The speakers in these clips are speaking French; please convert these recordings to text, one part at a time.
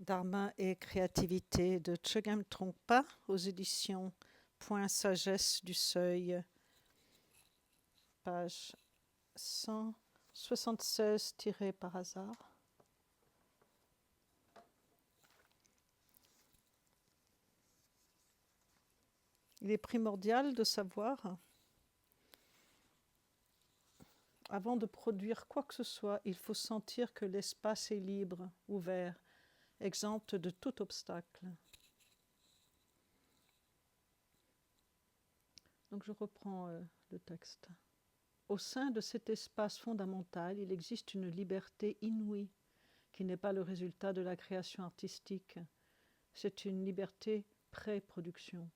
Dharma et créativité de Chögyam Trungpa aux éditions Point Sagesse du Seuil, page 176 tirée par hasard. Il est primordial de savoir, avant de produire quoi que ce soit, il faut sentir que l'espace est libre, ouvert, exempt de tout obstacle. Donc je reprends le texte. Au sein de cet espace fondamental, il existe une liberté inouïe qui n'est pas le résultat de la création artistique. C'est une liberté pré-production.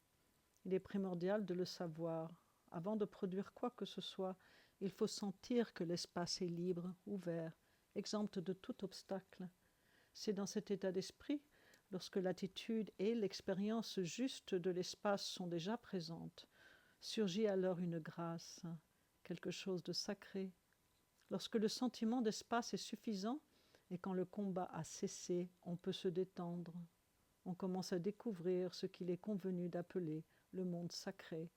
Il est primordial de le savoir. Avant de produire quoi que ce soit, il faut sentir que l'espace est libre, ouvert, exempt de tout obstacle. C'est dans cet état d'esprit, lorsque l'attitude et l'expérience juste de l'espace sont déjà présentes, surgit alors une grâce, quelque chose de sacré. Lorsque le sentiment d'espace est suffisant et quand le combat a cessé, on peut se détendre. On commence à découvrir ce qu'il est convenu d'appeler le monde sacré,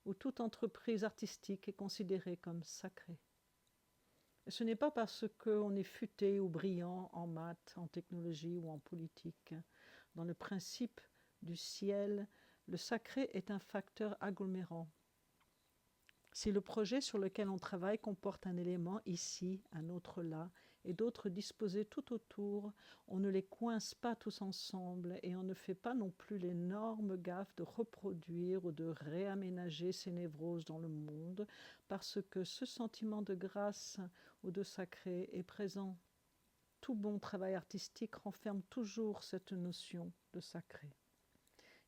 où toute entreprise artistique est considérée comme sacrée. Et ce n'est pas parce qu'on est futé ou brillant en maths, en technologie ou en politique. Dans le principe du ciel, le sacré est un facteur agglomérant. Si le projet sur lequel on travaille comporte un élément ici, un autre là, et d'autres disposés tout autour, on ne les coince pas tous ensemble et on ne fait pas non plus l'énorme gaffe de reproduire ou de réaménager ces névroses dans le monde, parce que ce sentiment de grâce ou de sacré est présent. Tout bon travail artistique renferme toujours cette notion de sacré.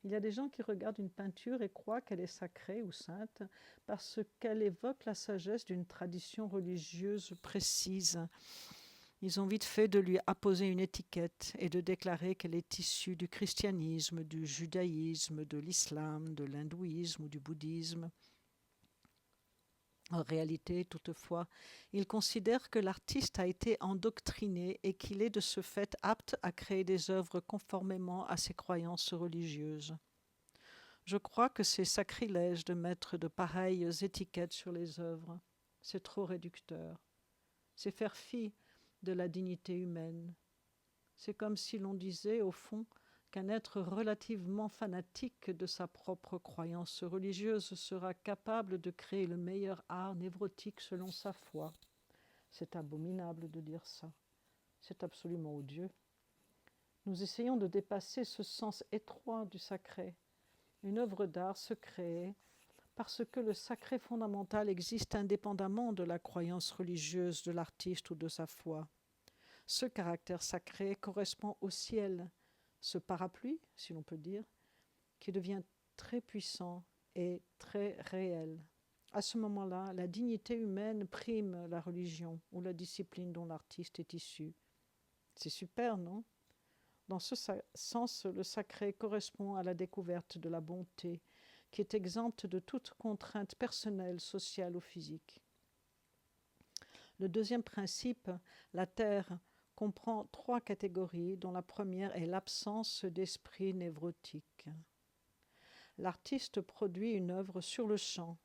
Il y a des gens qui regardent une peinture et croient qu'elle est sacrée ou sainte parce qu'elle évoque la sagesse d'une tradition religieuse précise. Ils ont vite fait de lui apposer une étiquette et de déclarer qu'elle est issue du christianisme, du judaïsme, de l'islam, de l'hindouisme ou du bouddhisme. En réalité, toutefois, ils considèrent que l'artiste a été endoctriné et qu'il est de ce fait apte à créer des œuvres conformément à ses croyances religieuses. Je crois que c'est sacrilège de mettre de pareilles étiquettes sur les œuvres. C'est trop réducteur. C'est faire fi de la dignité humaine. C'est comme si l'on disait, au fond, qu'un être relativement fanatique de sa propre croyance religieuse sera capable de créer le meilleur art névrotique selon sa foi. C'est abominable de dire ça. C'est absolument odieux. Nous essayons de dépasser ce sens étroit du sacré. Une œuvre d'art se crée parce que le sacré fondamental existe indépendamment de la croyance religieuse de l'artiste ou de sa foi. Ce caractère sacré correspond au ciel, ce parapluie, si l'on peut dire, qui devient très puissant et très réel. À ce moment-là, la dignité humaine prime la religion ou la discipline dont l'artiste est issu. C'est super, non ? Dans ce sens, le sacré correspond à la découverte de la bonté, qui est exempte de toute contrainte personnelle, sociale ou physique. Le deuxième principe, la terre, comprend 3 catégories, dont la première est l'absence d'esprit névrotique. L'artiste produit une œuvre sur le champ.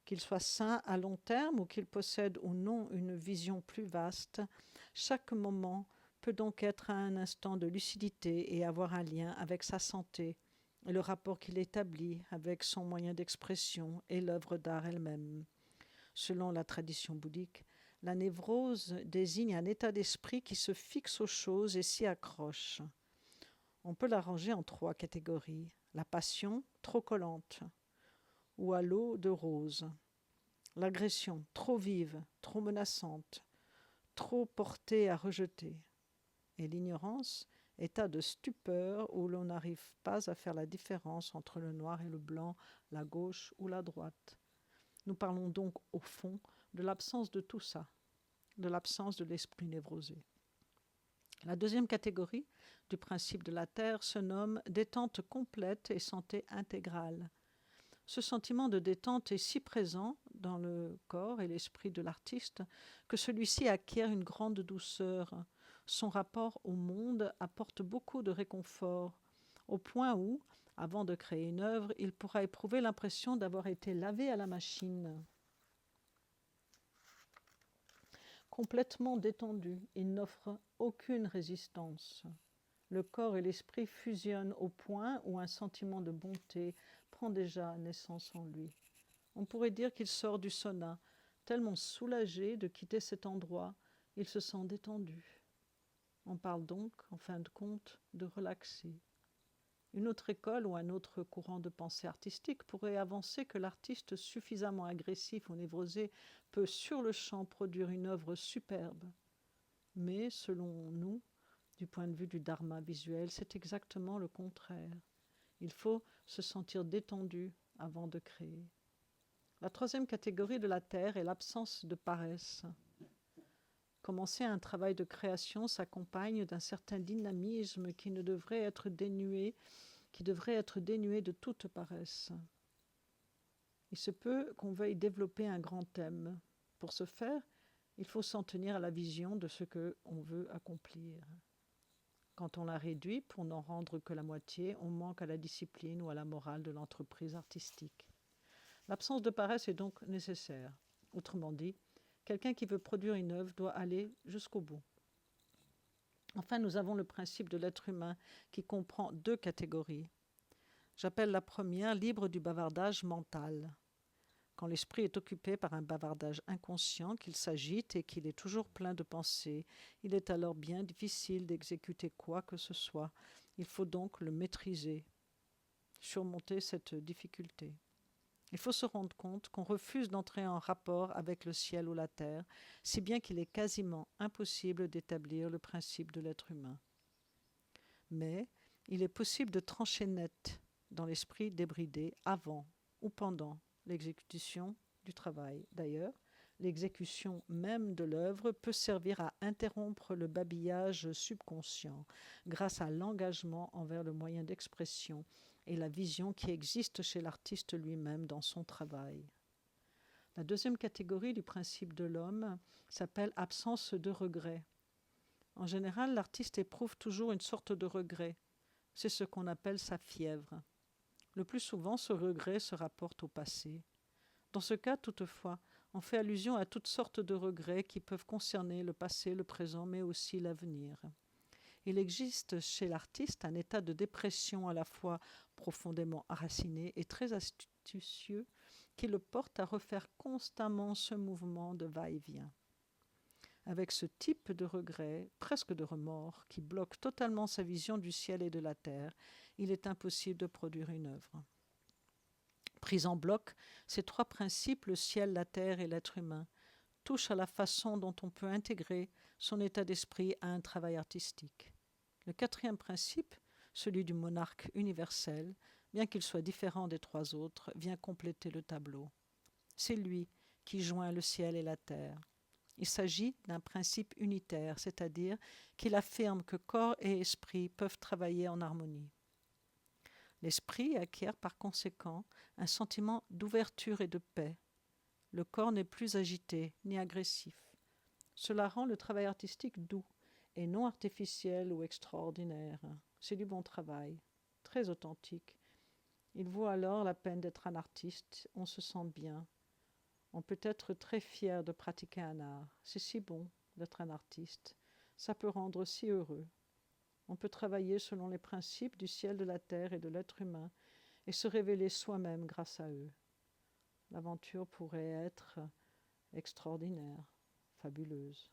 Qu'il soit sain à long terme ou qu'il possède ou non une vision plus vaste, chaque moment peut donc être à un instant de lucidité et avoir un lien avec sa santé et le rapport qu'il établit avec son moyen d'expression et l'œuvre d'art elle-même. Selon la tradition bouddhique, la névrose désigne un état d'esprit qui se fixe aux choses et s'y accroche. On peut la ranger en 3 catégories. La passion, trop collante, ou à l'eau de rose. L'agression, trop vive, trop menaçante, trop portée à rejeter. Et l'ignorance, état de stupeur où l'on n'arrive pas à faire la différence entre le noir et le blanc, la gauche ou la droite. Nous parlons donc au fond de l'absence de tout ça, de l'absence de l'esprit névrosé. La deuxième catégorie du principe de la terre se nomme détente complète et santé intégrale. Ce sentiment de détente est si présent dans le corps et l'esprit de l'artiste que celui-ci acquiert une grande douceur. son rapport au monde apporte beaucoup de réconfort, au point où, avant de créer une œuvre, il pourra éprouver l'impression d'avoir été lavé à la machine. Complètement détendu, il n'offre aucune résistance. Le corps et l'esprit fusionnent au point où un sentiment de bonté prend déjà naissance en lui. On pourrait dire qu'il sort du sauna, tellement soulagé de quitter cet endroit, il se sent détendu. On parle donc, en fin de compte, de relaxer. Une autre école ou un autre courant de pensée artistique pourrait avancer que l'artiste suffisamment agressif ou névrosé peut sur le champ produire une œuvre superbe. Mais, selon nous, du point de vue du dharma visuel, c'est exactement le contraire. Il faut se sentir détendu avant de créer. La troisième catégorie de la Terre est l'absence de paresse. Commencer un travail de création s'accompagne d'un certain dynamisme qui devrait être dénué de toute paresse. Il se peut qu'on veuille développer un grand thème. Pour ce faire, il faut s'en tenir à la vision de ce qu'on veut accomplir. Quand on la réduit pour n'en rendre que la moitié, on manque à la discipline ou à la morale de l'entreprise artistique. L'absence de paresse est donc nécessaire. Autrement dit, quelqu'un qui veut produire une œuvre doit aller jusqu'au bout. Enfin, nous avons le principe de l'être humain qui comprend deux catégories. J'appelle la première libre du bavardage mental. Quand l'esprit est occupé par un bavardage inconscient, qu'il s'agite et qu'il est toujours plein de pensées, il est alors bien difficile d'exécuter quoi que ce soit. Il faut donc le maîtriser, surmonter cette difficulté. Il faut se rendre compte qu'on refuse d'entrer en rapport avec le ciel ou la terre, si bien qu'il est quasiment impossible d'établir le principe de l'être humain. Mais il est possible de trancher net dans l'esprit débridé avant ou pendant l'exécution du travail. D'ailleurs, l'exécution même de l'œuvre peut servir à interrompre le babillage subconscient grâce à l'engagement envers le moyen d'expression et la vision qui existe chez l'artiste lui-même dans son travail. La deuxième catégorie du principe de l'homme s'appelle absence de regret. En général, l'artiste éprouve toujours une sorte de regret. C'est ce qu'on appelle sa fièvre. Le plus souvent, ce regret se rapporte au passé. Dans ce cas, toutefois, on fait allusion à toutes sortes de regrets qui peuvent concerner le passé, le présent, mais aussi l'avenir. Il existe chez l'artiste un état de dépression à la fois profondément enraciné et très astucieux qui le porte à refaire constamment ce mouvement de va-et-vient. Avec ce type de regret, presque de remords, qui bloque totalement sa vision du ciel et de la terre, il est impossible de produire une œuvre. Pris en bloc, ces trois principes, le ciel, la terre et l'être humain, touchent à la façon dont on peut intégrer son état d'esprit à un travail artistique. Le quatrième principe, celui du monarque universel, bien qu'il soit différent des trois autres, vient compléter le tableau. C'est lui qui joint le ciel et la terre. Il s'agit d'un principe unitaire, c'est-à-dire qu'il affirme que corps et esprit peuvent travailler en harmonie. L'esprit acquiert par conséquent un sentiment d'ouverture et de paix. Le corps n'est plus agité ni agressif. Cela rend le travail artistique doux et non artificiel ou extraordinaire. C'est du bon travail, très authentique. Il vaut alors la peine d'être un artiste, on se sent bien. On peut être très fier de pratiquer un art. C'est si bon d'être un artiste. Ça peut rendre si heureux. On peut travailler selon les principes du ciel, de la terre et de l'être humain et se révéler soi-même grâce à eux. L'aventure pourrait être extraordinaire, fabuleuse.